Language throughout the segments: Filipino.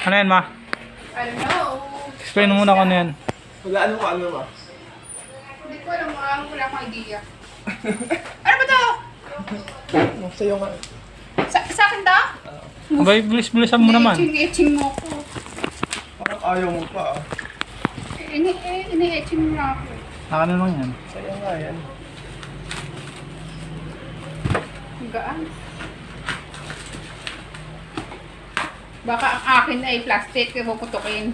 Ano yan, ma? I don't know. Explain mo muna kung ano yan. Wala ano ka ano ba? Hindi ko alam, wala akong idea. Ano ba to? Sa'yo nga. Sa akin to? Abay, bilis-bilisan mo naman. Etching mo ko. Parang ayaw mo pa ah. Ini-etching mo na ako. Ano lang yan? Sa'yo nga yan. Gaan. Baka ang akin ay plastic, kaya puputukin.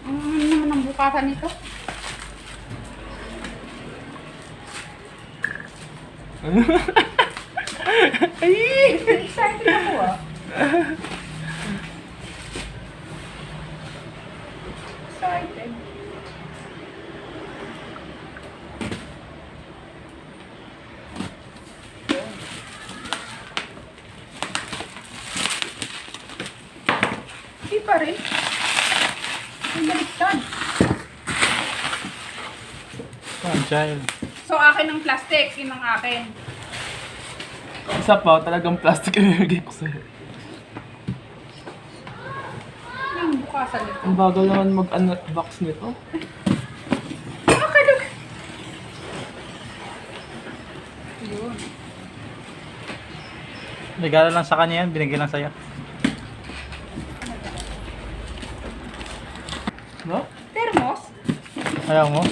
Ano naman ang bukasan nito? Ay! Excited ako ah. Excited. Hindi pa rin. Ang baliktad. Agile. So akin ang plastic, yun ang akin. Isa pa, talagang plastic yung nilagay ko sa'yo. Yung bukasan nito. Ang bagal naman mag-unbox nito. Nakalog. Yun. Regalo lang sa kanya yan, binigay lang sa'yo. No? Thermos? Ayaw mo?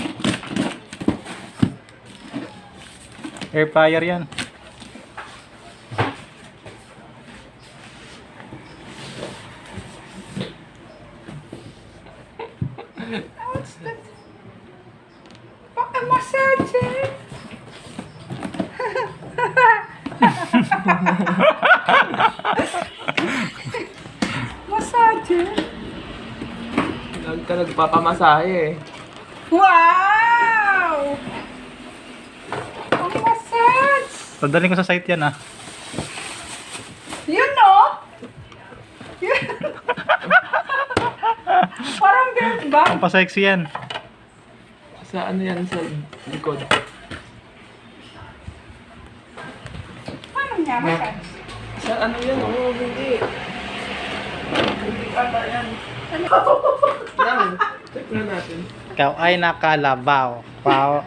Air fryer yan. What's that? Massage. Massage. Lagi ka nagpapamasahe eh. Wow! Ang massage! Pagdaling ko sa site yan, ah. Yun, no? Yun. Parang ganun ba? Ang pa-sexy yan. Sa ano yan sa likod. Paano niya massage? Sa ano yan? Oo, hindi. Hindi ata yan. Lang. Check na natin. Ikaw ay nakalabaw. Wow.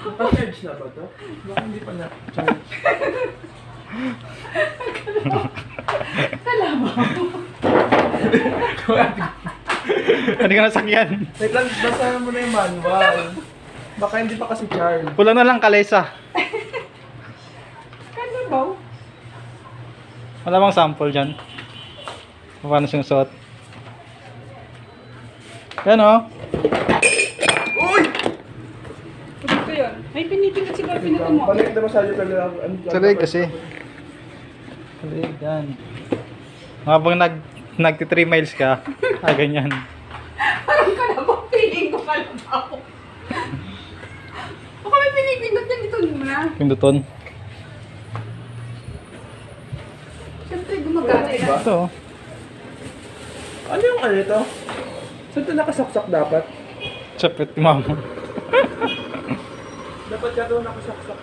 Pa-charge na ba to? Baka hindi pa na-charge. Hindi ka nasakyan. Wait lang, basahan mo na yung manual. Baka hindi pa kasi charge. Kulang na lang kalesa. Kalabaw? Wala bang sample dyan? Paano sinusuot? Yan, oh. Uy! Ano ko yun? May pinipindot siguro pinuto mo. Balik na masyado talaga. Salig kasi. Salig, yan. Habang nagti 3 miles ka, ganyan. Parang kalabaw. Piling ko kalabaw. Baka may pinipindot yan dito mo na. Pinduton. Siyempre gumagana yan. Ito, oh. Ano yung ano ito? Saan ito nakasaksak dapat? Chapit, mama. Dapat ka ito nakasaksak.